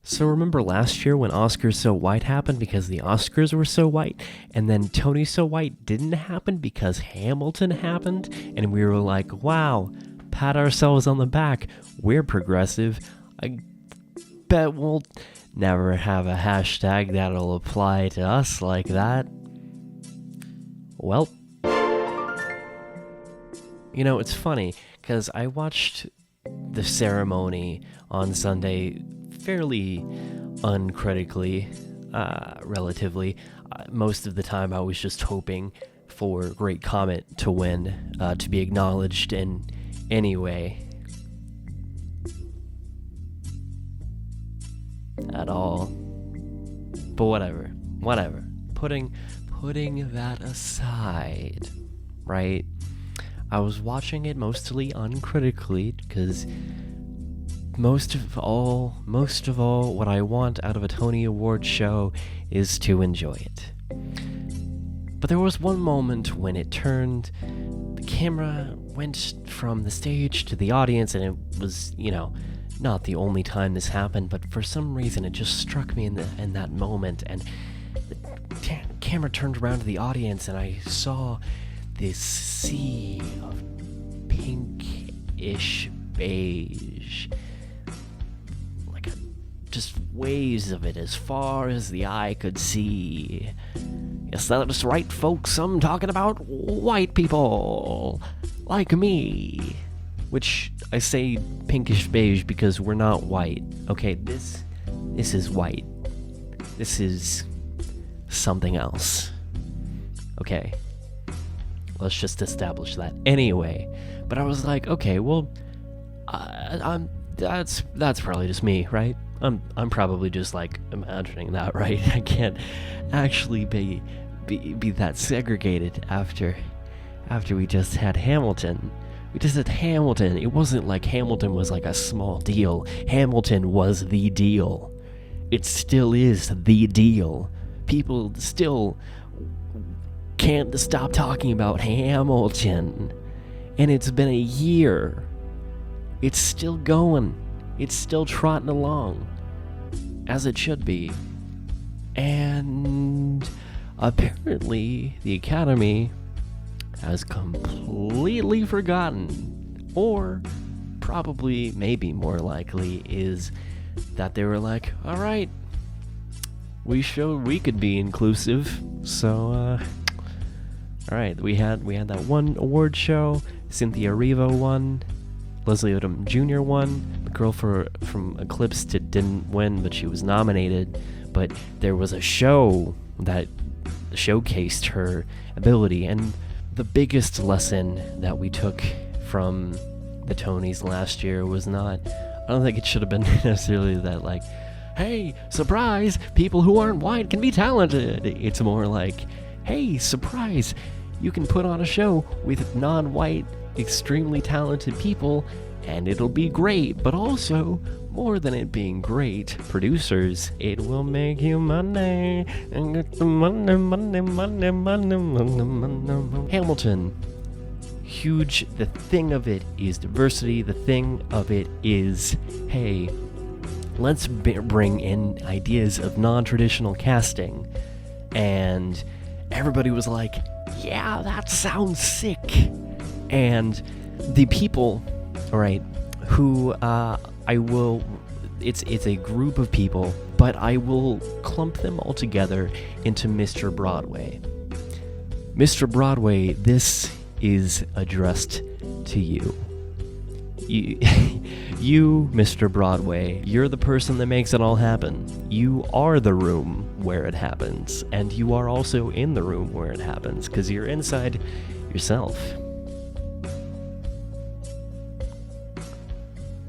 So remember last year when Oscars So White happened because the Oscars were so white, and then Tony So White didn't happen because Hamilton happened, and we were like, wow, pat ourselves on the back, we're progressive. I bet we'll never have a hashtag that'll apply to us like that. Well, you know, it's funny, because I watched the ceremony on Sunday fairly uncritically, relatively. Most of the time I was just hoping for Great Comet to win, to be acknowledged in any way at all. But whatever. Putting that aside, right? I was watching it mostly uncritically because most of all, what I want out of a Tony Award show is to enjoy it. But there was one moment when it turned, the camera went from the stage to the audience, and it was, not the only time this happened, but for some reason it just struck me in that moment, and the camera turned around to the audience, and I saw this sea of pinkish beige, just waves of it as far as the eye could see. Yes, that's right, folks, I'm talking about white people, like me. Which, I say pinkish beige because we're not white. Okay, this is white. This is something else. Okay, let's just establish that. Anyway, but I was like, okay, well, that's probably just me, right? I'm probably just like imagining that, right? I can't actually be that segregated after we just had Hamilton. We just had Hamilton. It wasn't like Hamilton was like a small deal. Hamilton was the deal. It still is the deal. People still can't stop talking about Hamilton. And it's been a year. It's still going. It's still trotting along, as it should be. And apparently the Academy has completely forgotten, or probably, maybe more likely, is that they were like, all right, we showed we could be inclusive, so all right, we had that one award show, Cynthia Erivo won, Leslie Odom Jr. won. The girl from Eclipse didn't win, but she was nominated. But there was a show that showcased her ability. And the biggest lesson that we took from the Tonys last year was not, I don't think it should have been necessarily that, like, hey, surprise, people who aren't white can be talented. It's more like, hey, surprise, you can put on a show with non-white, extremely talented people, and it'll be great. But also, more than it being great, producers, it will make you money, and get the money. Hamilton, huge. The thing of it is diversity. The thing of it is, hey, let's bring in ideas of non-traditional casting. And everybody was like, yeah, that sounds sick. And the people, all right, who it's a group of people, but I will clump them all together into Mr. Broadway. Mr. Broadway, this is addressed to you. You, Mr. Broadway, you're the person that makes it all happen. You are the room where it happens, and you are also in the room where it happens, because you're inside yourself.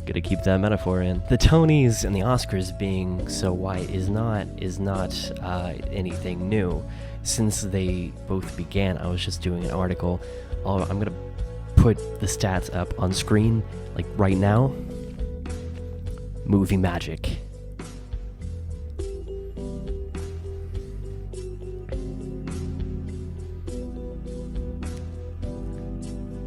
Gotta keep that metaphor in. The Tonys and the Oscars being so white is not anything new. Since they both began, I was just doing an article. I'm gonna put the stats up on screen, like right now. Movie magic.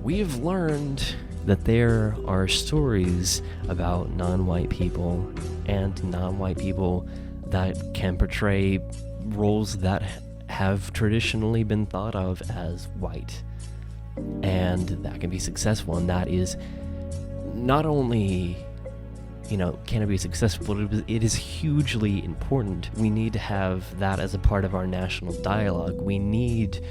We've learned that there are stories about non-white people and non-white people that can portray roles that have traditionally been thought of as white, and that can be successful. And that is not only, can it be successful, it is hugely important. We need to have that as a part of our national dialogue. We need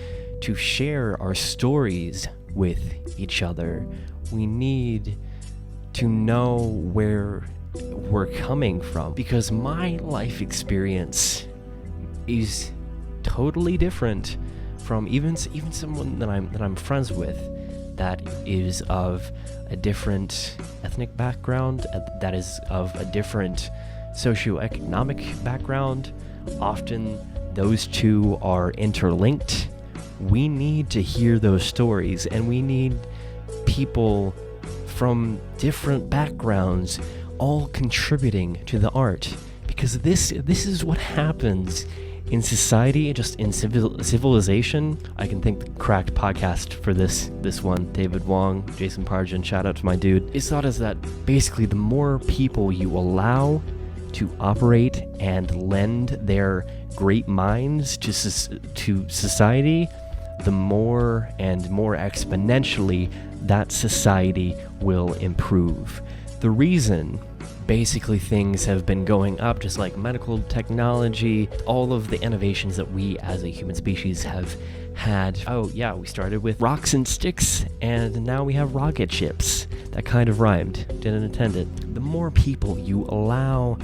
to share our stories with each other. We need to know where we're coming from, because my life experience is totally different from even someone that I'm friends with that is of a different ethnic background, that is of a different socioeconomic background. Often those two are interlinked. We need to hear those stories, and we need people from different backgrounds all contributing to the art, because this is what happens in society, just in civilization. I can thank the Cracked podcast for this one. David Wong, Jason Pargin, shout out to my dude. His thought is that basically the more people you allow to operate and lend their great minds to society, the more and more exponentially that society will improve. The reason basically things have been going up, just like medical technology, all of the innovations that we as a human species have had. Oh yeah, we started with rocks and sticks, and now we have rocket ships. That kind of rhymed, didn't intend it. The more people you allow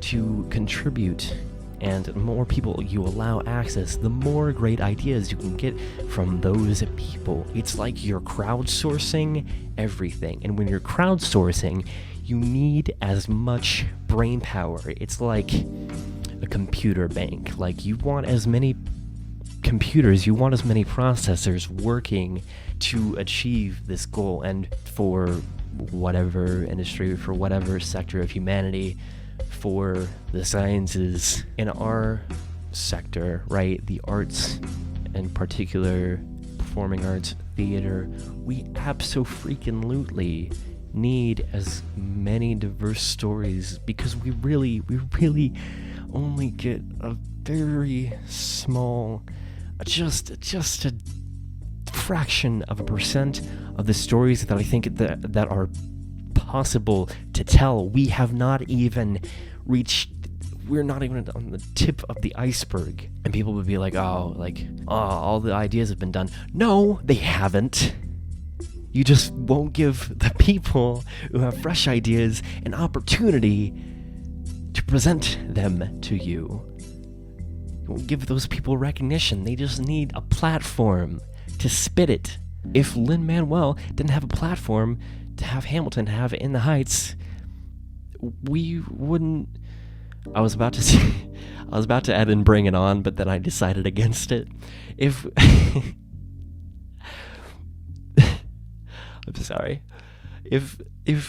to contribute and the more people you allow access, the more great ideas you can get from those people. It's like you're crowdsourcing everything, and when you're crowdsourcing, you need as much brain power. It's like a computer bank. Like, you want as many computers, you want as many processors working to achieve this goal. And for whatever industry, for whatever sector of humanity, for the sciences, in our sector, right, the arts, in particular performing arts, theater, we abso-freaking-lutely need as many diverse stories, because we really only get a very small, just a fraction of a percent of the stories that I think that are possible to tell. We have not even reached, we're not even on the tip of the iceberg. And people would be like, oh, all the ideas have been done. No, they haven't. You just won't give the people who have fresh ideas an opportunity to present them to you. You won't give those people recognition. They just need a platform to spit it. If Lin-Manuel didn't have a platform to have Hamilton have In the Heights, we wouldn't... I was about to add in Bring It On, but then I decided against it. If... I'm sorry. If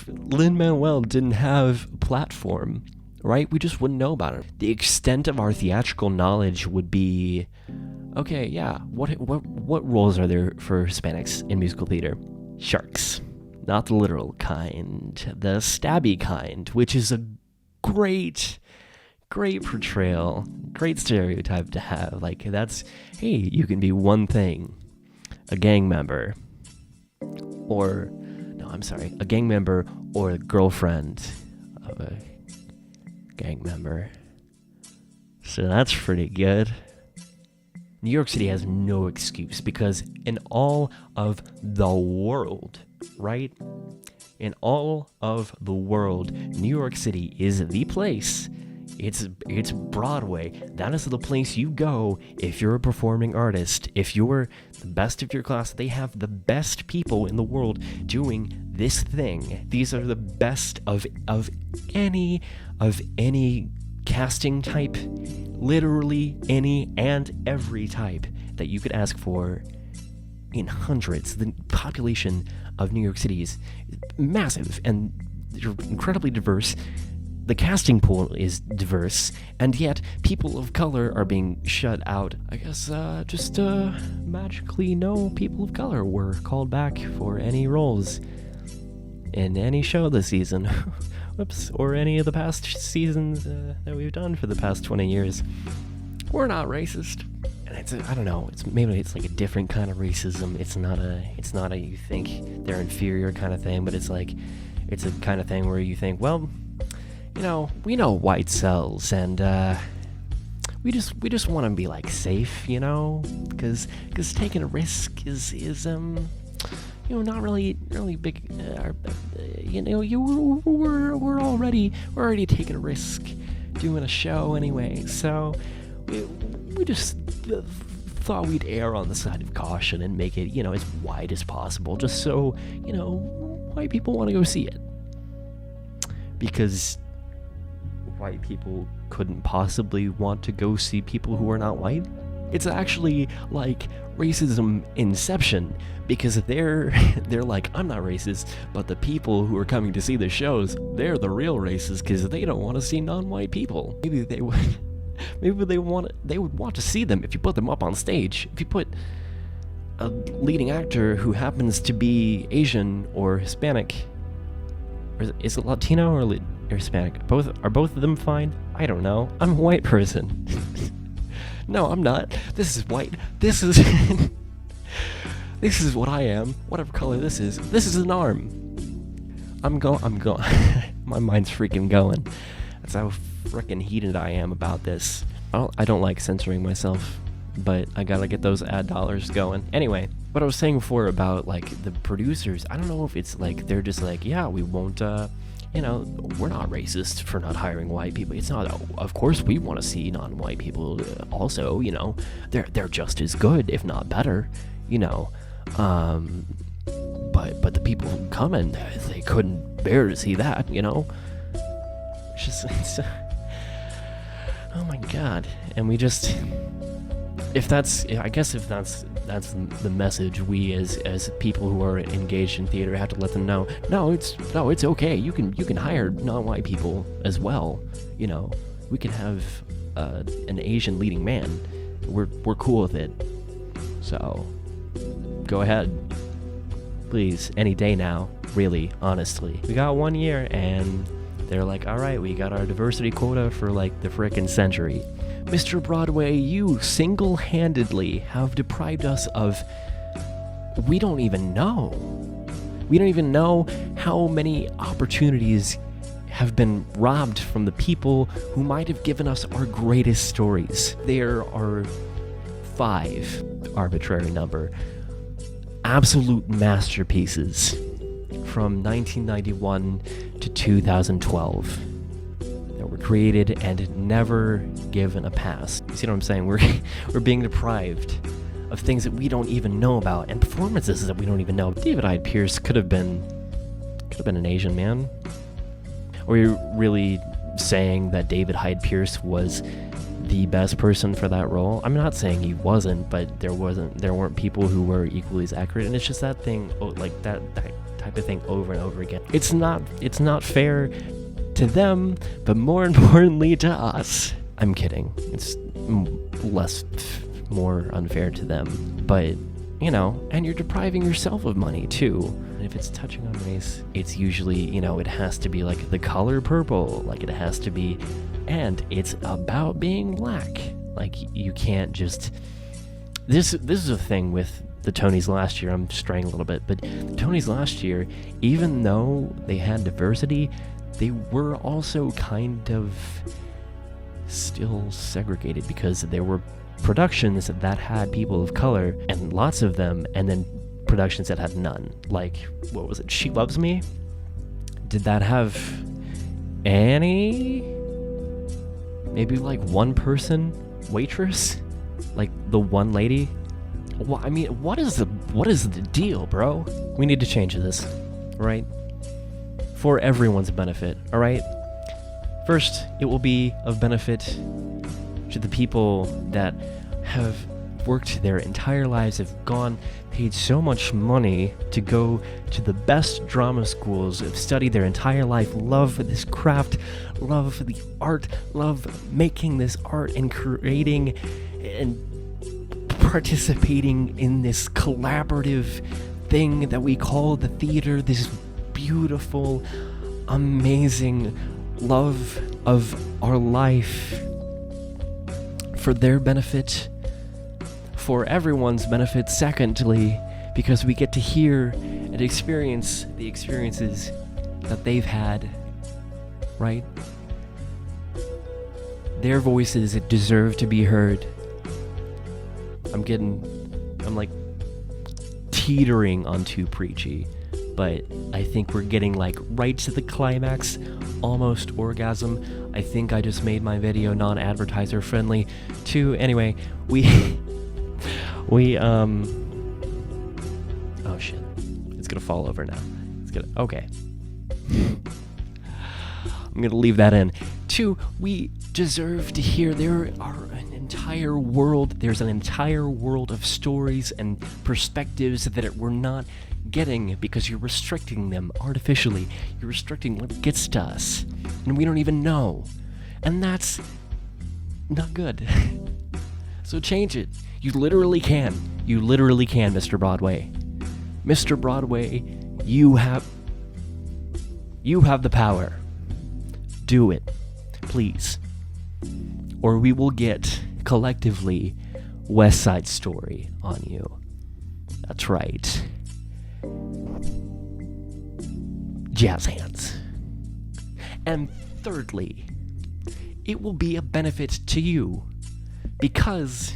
Lin-Manuel didn't have a platform, right, we just wouldn't know about it. The extent of our theatrical knowledge would be, okay, yeah, what roles are there for Hispanics in musical theater? Sharks. Not the literal kind, the stabby kind, which is a great portrayal, great stereotype to have. Like, that's, hey, you can be one thing, a gang member, a gang member or a girlfriend of a gang member. So that's pretty good. New York City has no excuse, because in all of the world, right? In all of the world, New York City is the place. It's Broadway. That is the place you go if you're a performing artist. If you're the best of your class, they have the best people in the world doing this thing. These are the best of any casting type, literally any and every type that you could ask for in hundreds. The population of New York City is massive, and they're incredibly diverse. The casting pool is diverse, and yet people of color are being shut out. I guess magically no people of color were called back for any roles in any show this season. or any of the past seasons that we've done for the past 20 years. We're not racist. And I don't know, maybe it's like a different kind of racism. It's not a you think they're inferior kind of thing, but it's like, it's a kind of thing where you think, well, we know white sells, and we just want to be like safe, because taking a risk is not really big. We're already taking a risk doing a show anyway, so we just thought we'd err on the side of caution and make it as wide as possible, just so white people want to go see it, because white people couldn't possibly want to go see people who are not white. It's actually like racism inception, because they're like, I'm not racist, but the people who are coming to see the shows, they're the real racists because they don't want to see non-white people. Maybe they would want to see them if you put them up on stage. If you put a leading actor who happens to be Asian or Hispanic, or is it Latino or Hispanic? Are both of them fine? I don't know. I'm a white person. No, I'm not. This is white. This is this is what I am. Whatever color this is. This is an arm. I'm going. My mind's freaking going. That's how freaking heated I am about this. I don't like censoring myself, but I gotta get those ad dollars going. Anyway, what I was saying before about like the producers, I don't know if it's like they're just like, yeah, we won't we're not racist for not hiring white people. It's not, of course we want to see non-white people also, they're just as good, if not better, but the people who come in, they couldn't bear to see that, It's just, oh my god. And we just, if that's the message we as people who are engaged in theater have to let them know. No, it's okay. You can hire non-white people as well. We can have an Asian leading man. We're cool with it. So go ahead, please, any day now. Really, honestly, we got 1 year, and they're like, all right, we got our diversity quota for like the frickin' century. Mr. Broadway, you single-handedly have deprived us of... We don't even know how many opportunities have been robbed from the people who might have given us our greatest stories. There are 5, arbitrary number, absolute masterpieces from 1991 to 2012. That were created and never given a pass. You see what I'm saying? We're being deprived of things that we don't even know about, and performances that we don't even know. David Hyde Pierce could have been an Asian man. Or you're really saying that David Hyde Pierce was the best person for that role? I'm not saying he wasn't, but there weren't people who were equally as accurate, and it's just that thing, like that type of thing over and over again. It's not fair to them, but more importantly to us. I'm kidding. It's more unfair to them, but and you're depriving yourself of money too. And if it's touching on race, it's usually, it has to be like the color purple, like it has to be, and it's about being black. Like you can't just, this is a thing with the Tonys last year. I'm straying a little bit, but the Tonys last year, even though they had diversity, they were also kind of still segregated, because there were productions that had people of color, and lots of them, and then productions that had none. Like, what was it? She Loves Me? Did that have any? Maybe like one person waitress? Like the one lady? Well, I mean, what is the deal, bro? We need to change this, right? For everyone's benefit, all right? First, it will be of benefit to the people that have worked their entire lives, have paid so much money to go to the best drama schools, have studied their entire life, love this craft, love the art, love making this art and creating and participating in this collaborative thing that we call the theater, this beautiful amazing love of our life for their benefit, for everyone's benefit, secondly, because we get to hear and experience the experiences that they've had, right? Their voices deserve to be heard. I'm like teetering on too preachy, but I think we're getting like right to the climax, almost orgasm. I think I just made my video non-advertiser friendly too. Anyway, we oh shit, it's gonna fall over now. Okay. I'm gonna leave that in. 2, we deserve to hear there's an entire world of stories and perspectives that we're not getting because you're restricting them artificially. You're restricting what gets to us, and we don't even know. And that's not good. So change it. You literally can. Mr. Broadway. Mr. Broadway, you have the power. Do it, please. Or we will get, collectively, West Side Story on you. That's right. Jazz hands. And thirdly, it will be a benefit to you because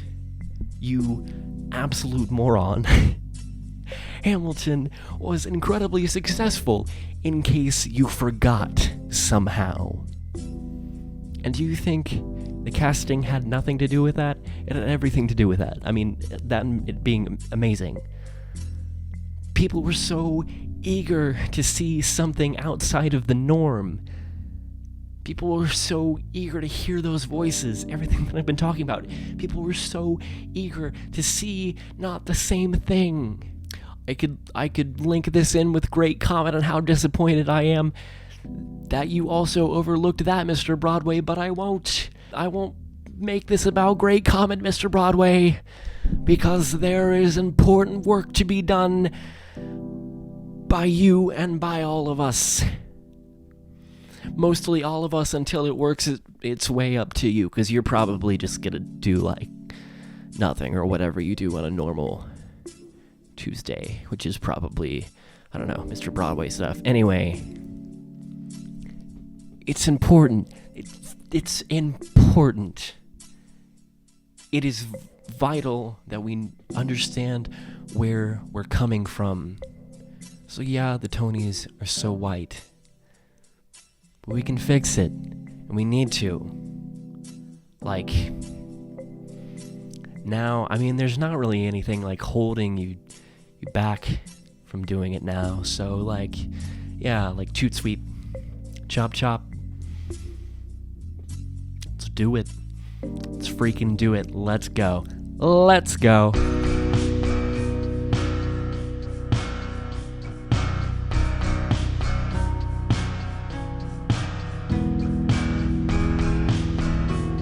you absolute moron. Hamilton was incredibly successful, in case you forgot somehow. And do you think the casting had nothing to do with that? It had everything to do with that. I mean, that it being amazing. People were so eager to see something outside of the norm. People were so eager to hear those voices, everything that I've been talking about. People were so eager to see not the same thing. I could link this in with great comment on how disappointed I am that you also overlooked that, Mr. Broadway, but I won't make this about great comment, Mr. Broadway, because there is important work to be done by you and by all of us. Mostly all of us until it works its way up to you, because you're probably just gonna do, like, nothing or whatever you do on a normal Tuesday, which is probably, I don't know, Mr. Broadway stuff. Anyway, it's important. It's important. It is vital that we understand where we're coming from. So yeah, the Tonys are so white, but we can fix it, and we need to. Like, now, I mean, there's not really anything like holding you back from doing it now. So like, yeah, like toot sweep, chop chop. Let's do it. Let's freaking do it. Let's go.